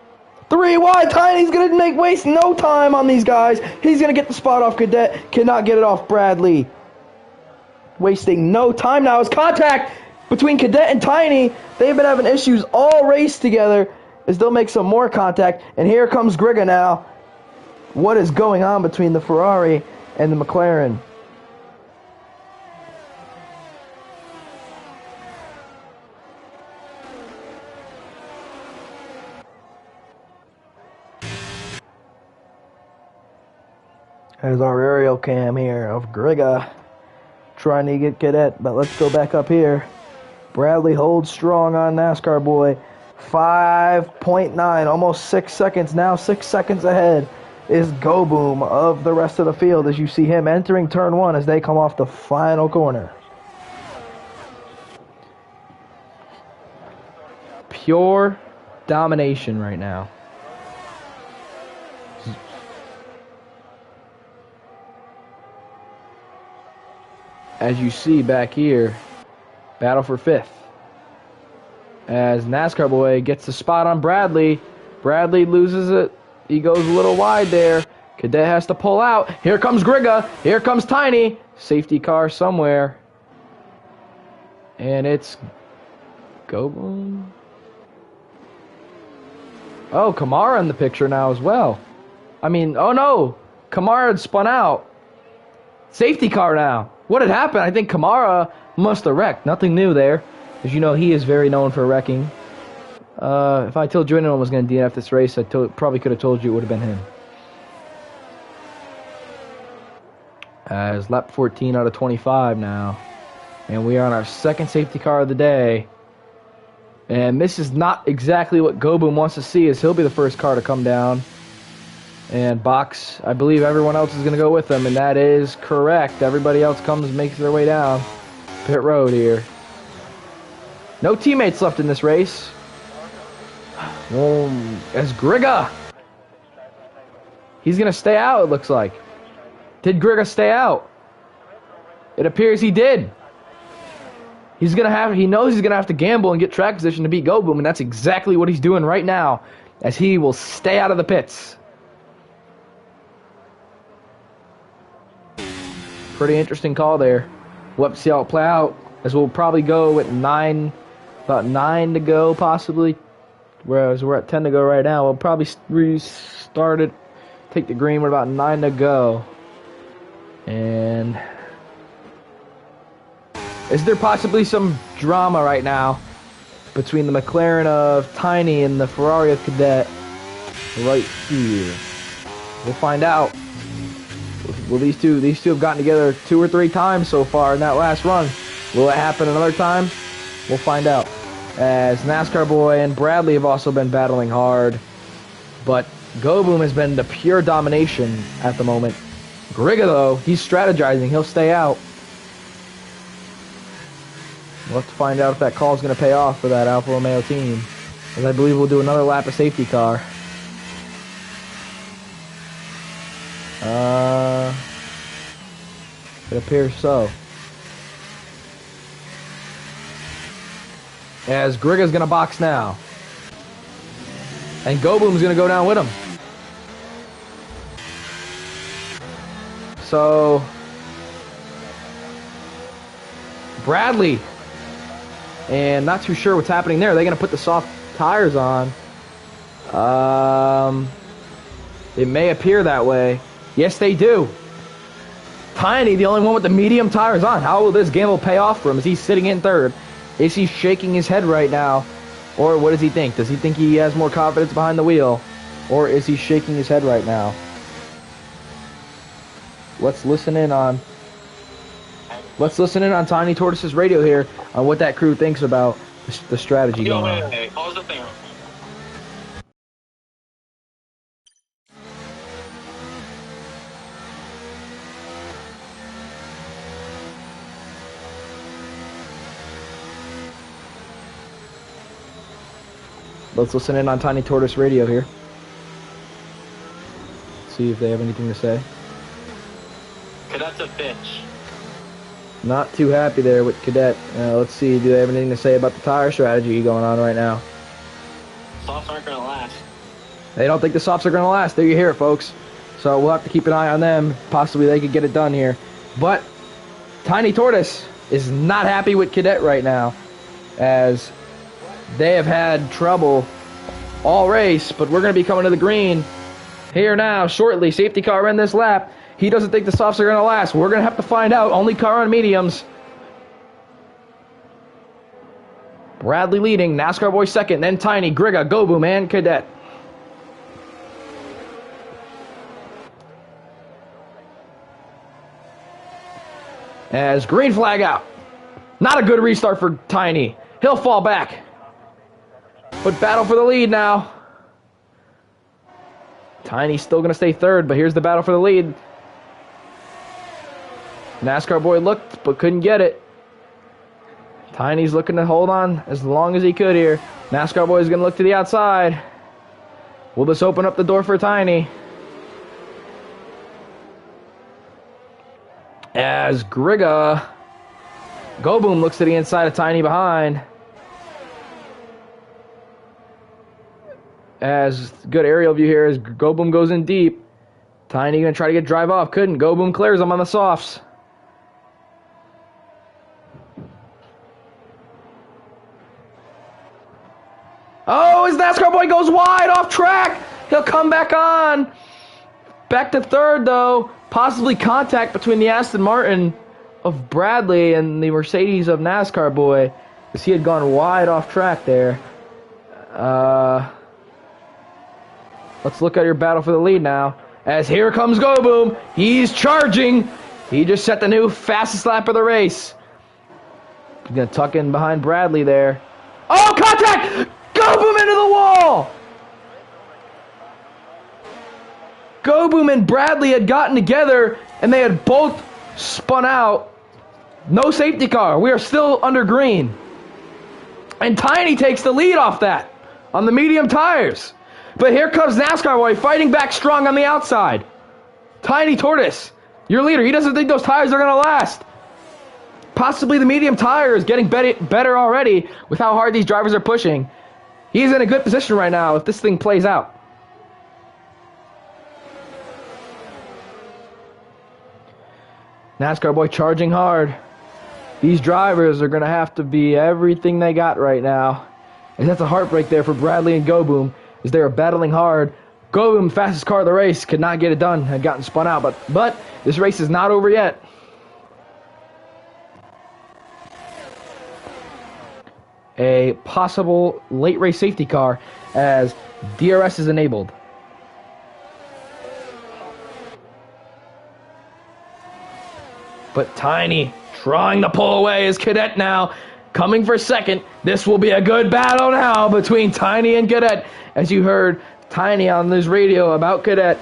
3 wide. Tiny's going to waste no time on these guys. He's going to get the spot off Cadet. Cannot get it off Bradley. Wasting no time now. It's contact between Cadet and Tiny. They've been having issues all race together as they'll make some more contact. And here comes Griga now. What is going on between the Ferrari and the McLaren? There's our aerial cam here of Griga trying to get Cadet, but let's go back up here. Bradley holds strong on NASCAR boy. 5.9, almost 6 seconds now. 6 seconds ahead is Go Boom of the rest of the field as you see him entering turn 1 as they come off the final corner. Pure domination right now. As you see back here, battle for 5th. As NASCAR boy gets the spot on Bradley. Bradley loses it. He goes a little wide there. Cadet has to pull out. Here comes Griga. Here comes Tiny. Safety car somewhere. And it's Go Boom. Oh, Kamara in the picture now as well. I mean, oh no. Kamara had spun out. Safety car now. What had happened? I think Kamara must have wrecked. Nothing new there. As you know, he is very known for wrecking. If I told you anyone was going to DNF this race, I probably could have told you it would have been him. As lap 14 out of 25 now. And we are on our second safety car of the day. And this is not exactly what Go Boom wants to see, as he'll be the first car to come down. And Box, I believe everyone else is going to go with them, and that is correct. Everybody else makes their way down pit road here. No teammates left in this race. As Griga, he's going to stay out, it looks like. Did Griga stay out? It appears he did. He knows he's going to have to gamble and get track position to beat Go Boom, and that's exactly what he's doing right now, as he will stay out of the pits. Pretty interesting call there. We'll have to see how it play out, as we'll probably go with about 9 to go possibly, whereas we're at 10 to go right now. We'll probably restart it, take the green with about 9 to go. And is there possibly some drama right now between the McLaren of Tiny and the Ferrari of Cadet right here? We'll find out. Will these two have gotten together 2 or 3 times so far in that last run? Will it happen another time? We'll find out. As NASCAR Boy and Bradley have also been battling hard, but Go Boom has been the pure domination at the moment. Griga, though, he's strategizing. He'll stay out. We'll have to find out if that call is going to pay off for that Alfa Romeo team, as I believe we'll do another lap of safety car. It appears so. As Griga's going to box now. And Go Boom's going to go down with him. So Bradley, and not too sure what's happening there. They're going to put the soft tires on. It may appear that way. Yes, they do. Tiny, the only one with the medium tires on. How will this gamble pay off for him? Is he sitting in third? Is he shaking his head right now? Or what does he think? Does he think he has more confidence behind the wheel? Or is he shaking his head right now? Let's listen in on Tiny Tortoise's radio here on what that crew thinks about the strategy going on. Pause the thing. Let's listen in on Tiny Tortoise radio here. See if they have anything to say. Cadet's a bitch. Not too happy there with Cadet. Let's see, do they have anything to say about the tire strategy going on right now? Softs aren't going to last. They don't think the softs are going to last. There you hear it, folks. So we'll have to keep an eye on them. Possibly they could get it done here. But Tiny Tortoise is not happy with Cadet right now, as they have had trouble all race, but we're going to be coming to the green here now shortly. Safety car in this lap. He doesn't think the softs are going to last. We're going to have to find out. Only car on mediums. Bradley leading. NASCAR Boy second. Then Tiny, Griga, Go Boom, and Cadet. As green flag out. Not a good restart for Tiny. He'll fall back. But battle for the lead now. Tiny's still going to stay third, but here's the battle for the lead. NASCAR Boy looked, but couldn't get it. Tiny's looking to hold on as long as he could here. NASCAR Boy is going to look to the outside. Will this open up the door for Tiny? As Griga, Go Boom looks to the inside of Tiny behind. As good aerial view here as Go Boom goes in deep. Tiny going to try to get drive off. Couldn't. Go Boom clears him on the softs. Oh, his NASCAR Boy goes wide off track. He'll come back on. Back to third, though. Possibly contact between the Aston Martin of Bradley and the Mercedes of NASCAR Boy, as he had gone wide off track there. Let's look at your battle for the lead now. As here comes Go Boom. He's charging. He just set the new fastest lap of the race. He's going to tuck in behind Bradley there. Oh, contact! Go Boom into the wall! Go Boom and Bradley had gotten together, and they had both spun out. No safety car. We are still under green. And Tiny takes the lead off that on the medium tires. But here comes NASCAR Boy fighting back strong on the outside. Tiny Tortoise, your leader. He doesn't think those tires are going to last. Possibly the medium tire is getting better already with how hard these drivers are pushing. He's in a good position right now if this thing plays out. NASCAR boy charging hard. These drivers are going to have to be everything they got right now. And that's a heartbreak there for Bradley and Go Boom as they are battling hard. Go Boom, fastest car of the race, could not get it done, had gotten spun out. But this race is not over yet. A possible late race safety car as DRS is enabled. But Tiny trying to pull away is Cadet now. Coming for second. This will be a good battle now between Tiny and Cadet. As you heard Tiny on this radio about Cadet.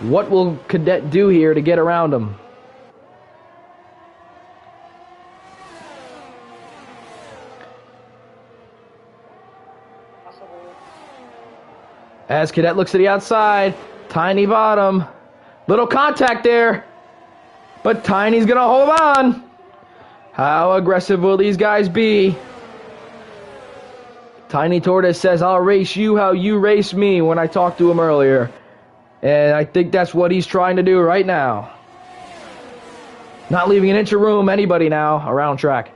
What will Cadet do here to get around him? As Cadet looks to the outside. Tiny bottom. Little contact there. But Tiny's going to hold on. How aggressive will these guys be? Tiny Tortoise says, I'll race you how you race me when I talked to him earlier. And I think that's what he's trying to do right now. Not leaving an inch of room, anybody now around track.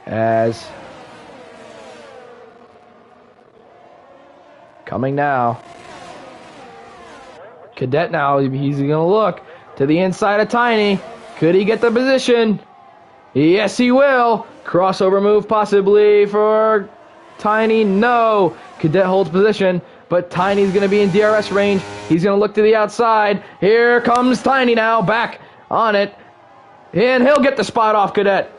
As coming now. Cadet now, he's going to look to the inside of Tiny. Could he get the position? Yes, he will. Crossover move possibly for Tiny. No. Cadet holds position, but Tiny's going to be in DRS range. He's going to look to the outside. Here comes Tiny now, back on it. And he'll get the spot off Cadet.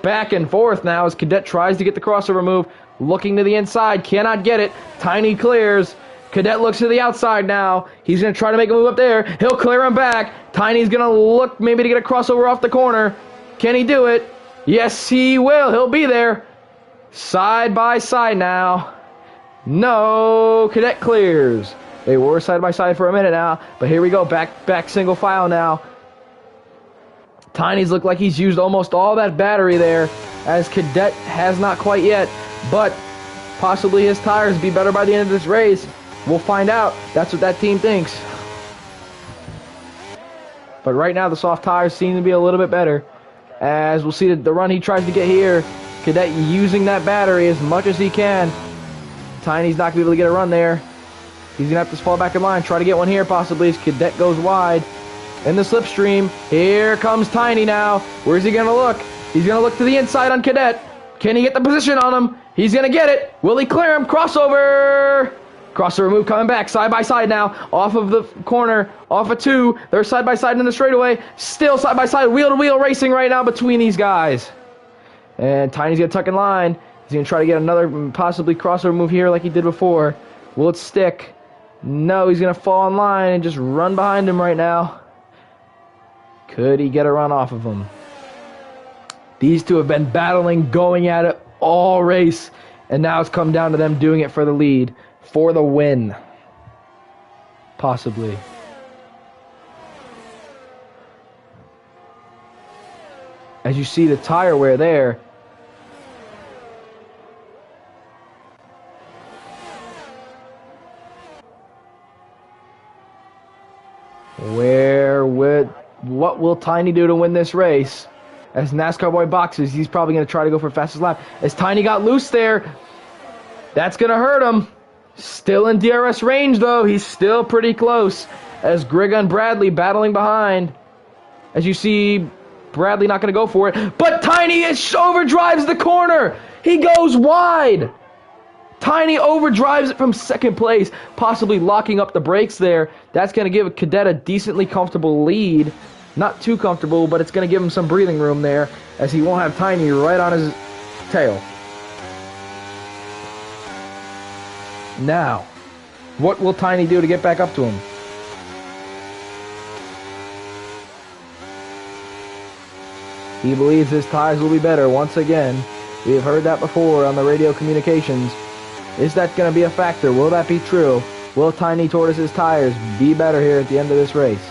Back and forth now as Cadet tries to get the crossover move. Looking to the inside, cannot get it. Tiny clears. Cadet looks to the outside now. He's going to try to make a move up there. He'll clear him back. Tiny's going to look maybe to get a crossover off the corner. Can he do it? Yes, he will. He'll be there. Side by side now. No, Cadet clears. They were side by side for a minute now, but here we go. Back single file now. Tiny's look like he's used almost all that battery there, as Cadet has not quite yet, but possibly his tires be better by the end of this race. We'll find out. That's what that team thinks. But right now, the soft tires seem to be a little bit better. As we'll see the run he tries to get here. Cadet using that battery as much as he can. Tiny's not going to be able to get a run there. He's going to have to fall back in line. Try to get one here possibly as Cadet goes wide. In the slipstream. Here comes Tiny now. Where's he going to look? He's going to look to the inside on Cadet. Can he get the position on him? He's going to get it. Will he clear him? Crossover. Crossover move coming back, side by side now, off of the corner, off of two. They're side by side in the straightaway. Still side by side, wheel to wheel racing right now between these guys. And Tiny's going to tuck in line. He's going to try to get another possibly crossover move here like he did before. Will it stick? No, he's going to fall in line and just run behind him right now. Could he get a run off of him? These two have been battling, going at it all race. And now it's come down to them doing it for the lead. For the win. Possibly. As you see the tire wear there. What will Tiny do to win this race? As NASCAR boy boxes, he's probably going to try to go for fastest lap. As Tiny got loose there, that's going to hurt him. Still in DRS range, though. He's still pretty close. As Grigga and Bradley battling behind. As you see, Bradley not going to go for it. But Tiny overdrives the corner. He goes wide. Tiny overdrives it from second place, possibly locking up the brakes there. That's going to give Cadet a decently comfortable lead. Not too comfortable, but it's going to give him some breathing room there, as he won't have Tiny right on his tail. Now, what will Tiny do to get back up to him? He believes his tires will be better once again. We have heard that before on the radio communications. Is that going to be a factor? Will that be true? Will Tiny Tortoise's tires be better here at the end of this race?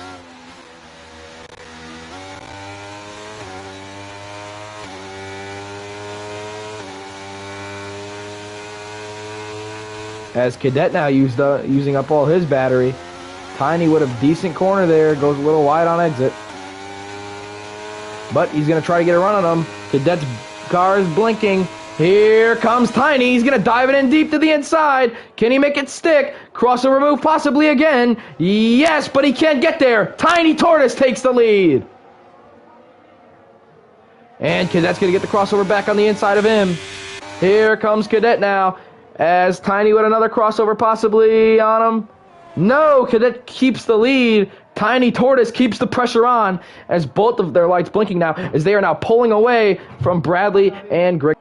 As Cadet now using up all his battery. Tiny with a decent corner there. Goes a little wide on exit. But he's going to try to get a run on him. Cadet's car is blinking. Here comes Tiny. He's going to dive it in deep to the inside. Can he make it stick? Crossover move possibly again. Yes, but he can't get there. Tiny Tortoise takes the lead. And Cadet's going to get the crossover back on the inside of him. Here comes Cadet now. As Tiny with another crossover possibly on him. No, Cadet keeps the lead. Tiny Tortoise keeps the pressure on as both of their lights blinking now as they are now pulling away from Bradley and Greg.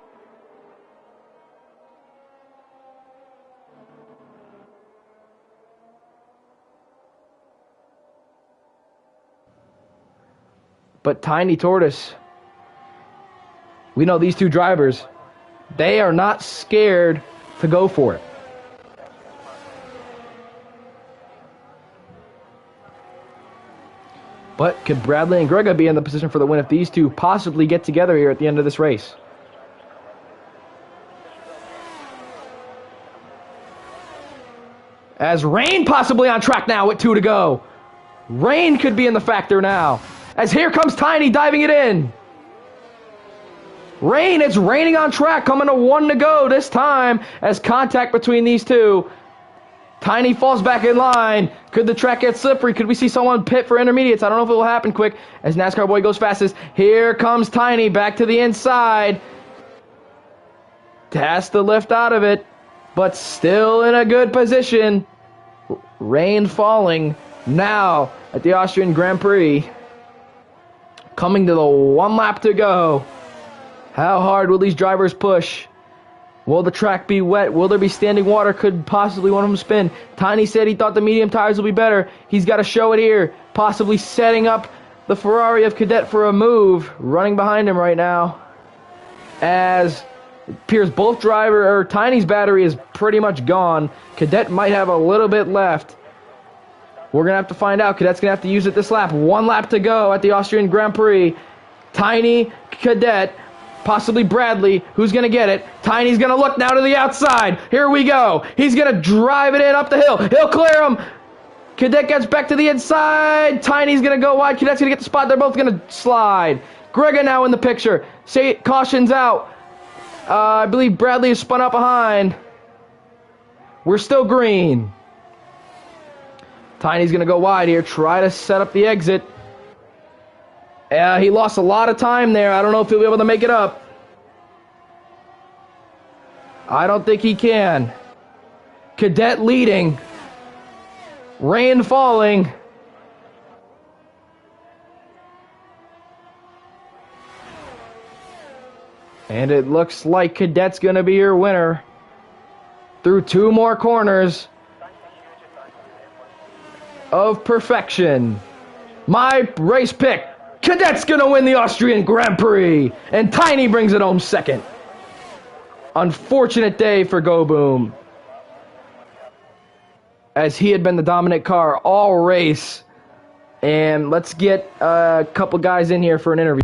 But Tiny Tortoise, we know these two drivers, they are not scared to go for it. But could Bradley and Grega be in the position for the win if these two possibly get together here at the end of this race? As Rain possibly on track now with 2 to go. Rain could be in the factor now. As here comes Tiny diving it in. Rain, it's raining on track, coming to 1 to go this time as contact between these two. Tiny falls back in line. Could the track get slippery? Could we see someone pit for intermediates? I don't know if it will happen quick as NASCAR boy goes fastest. Here comes Tiny back to the inside. Has to lift out of it, but still in a good position. Rain falling now at the Austrian Grand Prix. Coming to the 1 lap to go. How hard will these drivers push? Will the track be wet? Will there be standing water? Could possibly one of them spin? Tiny said he thought the medium tires will be better. He's got to show it here. Possibly setting up the Ferrari of Cadet for a move. Running behind him right now. As it appears Tiny's battery is pretty much gone. Cadet might have a little bit left. We're going to have to find out. Cadet's going to have to use it this lap. 1 lap to go at the Austrian Grand Prix. Tiny, Cadet, possibly Bradley. Who's going to get it? Tiny's going to look now to the outside. Here we go. He's going to drive it in up the hill. He'll clear him. Cadet gets back to the inside. Tiny's going to go wide. Cadet's going to get the spot. They're both going to slide. Grega now in the picture. Caution's out. I believe Bradley is spun out behind. We're still green. Tiny's going to go wide here. Try to set up the exit. He lost a lot of time there. I don't know if he'll be able to make it up. I don't think he can. Cadet leading. Rain falling. And it looks like Cadet's going to be your winner. Through 2 more corners of perfection. My race pick. Cadet's going to win the Austrian Grand Prix. And Tiny brings it home second. Unfortunate day for Go Boom, as he had been the dominant car all race. And let's get a couple guys in here for an interview.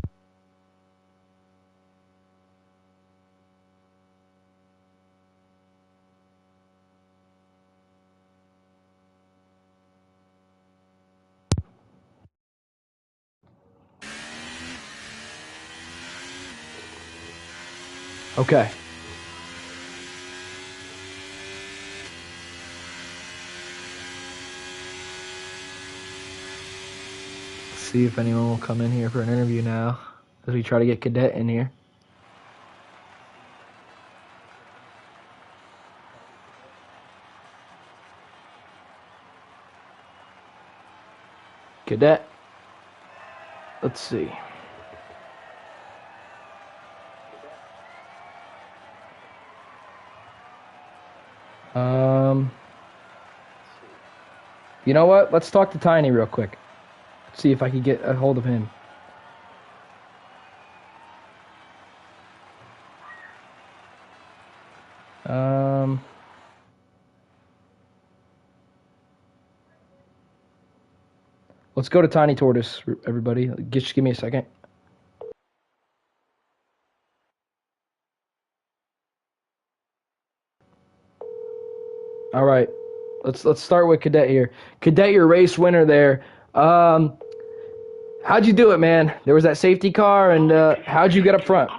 Okay. Let's see if anyone will come in here for an interview now as we try to get Cadet in here. Cadet. Let's see. You know what? Let's talk to Tiny real quick. See if I can get a hold of him. Let's go to Tiny Tortoise, everybody. Just give me a second. All right. let's start with Cadet here. Cadet, your race winner there. How'd you do it, man? There was that safety car, and how'd you get up front?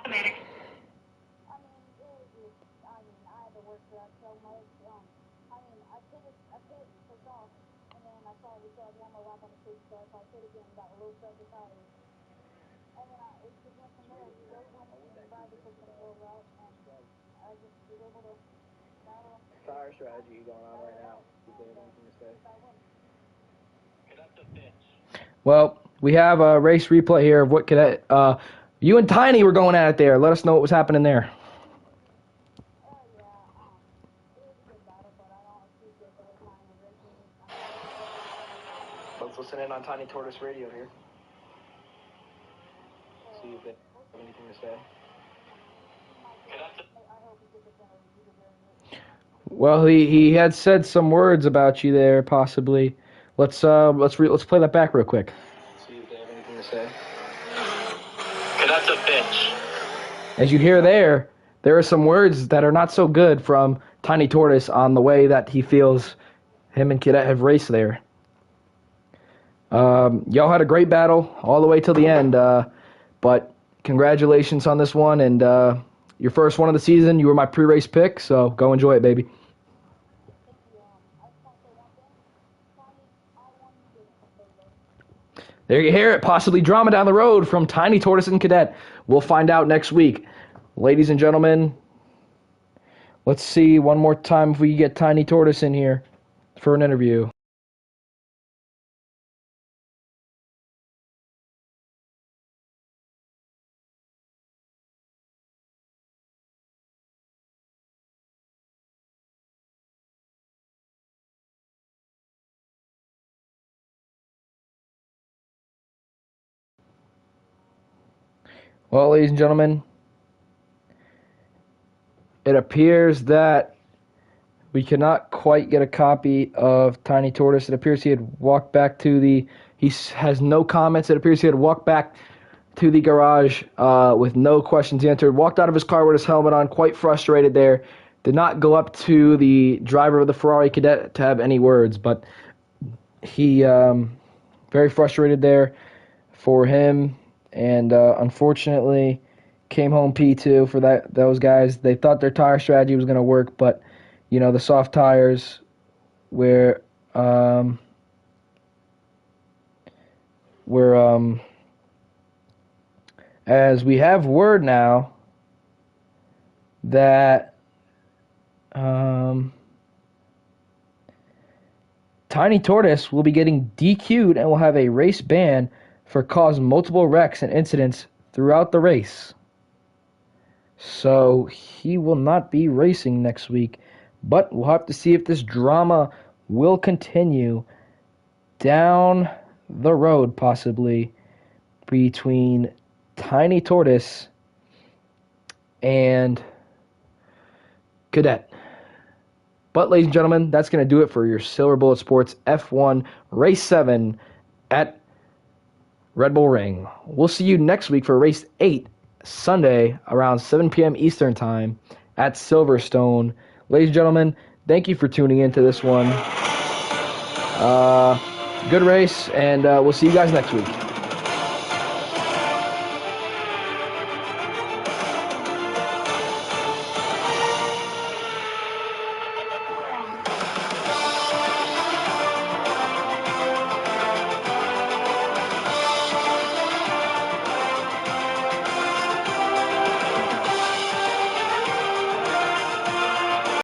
Tire strategy going on right now. Cadet's a bitch. Well, we have a race replay here of what Cadet. You and Tiny were going at it there. Let us know what was happening there. Let's listen in on Tiny Tortoise Radio here. See if they have anything to say. Cadet's a Well, he had said some words about you there, possibly. Let's play that back real quick. See if they have anything to say. Cadet's a bitch. As you hear there are some words that are not so good from Tiny Tortoise on the way that he feels him and Cadet have raced there. Y'all had a great battle all the way till the end, but congratulations on this one, and your first one of the season. You were my pre-race pick, so go enjoy it, baby. There you hear it, possibly drama down the road from Tiny Tortoise and Cadet. We'll find out next week. Ladies and gentlemen, let's see one more time if we can get Tiny Tortoise in here for an interview. Well, ladies and gentlemen, it appears that we cannot quite get a copy of Tiny Tortoise. It appears he had walked back to he has no comments. It appears he had walked back to the garage with no questions answered. Walked out of his car with his helmet on, quite frustrated there. Did not go up to the driver of the Ferrari Cadet to have any words, but he very frustrated there for him. And unfortunately, came home P2 for those guys. They thought their tire strategy was going to work, but you know the soft tires were as we have word now that Tiny Tortoise will be getting DQ'd and will have a race ban for causing multiple wrecks and incidents throughout the race. So he will not be racing next week, but we'll have to see if this drama will continue down the road, possibly, between Tiny Tortoise and Cadet. But, ladies and gentlemen, that's going to do it for your Silver Bullet Sports F1 Race 7 at Red Bull Ring. We'll see you next week for Race 8, Sunday, around 7 p.m. Eastern Time at Silverstone. Ladies and gentlemen, thank you for tuning into this one. Good race, and we'll see you guys next week.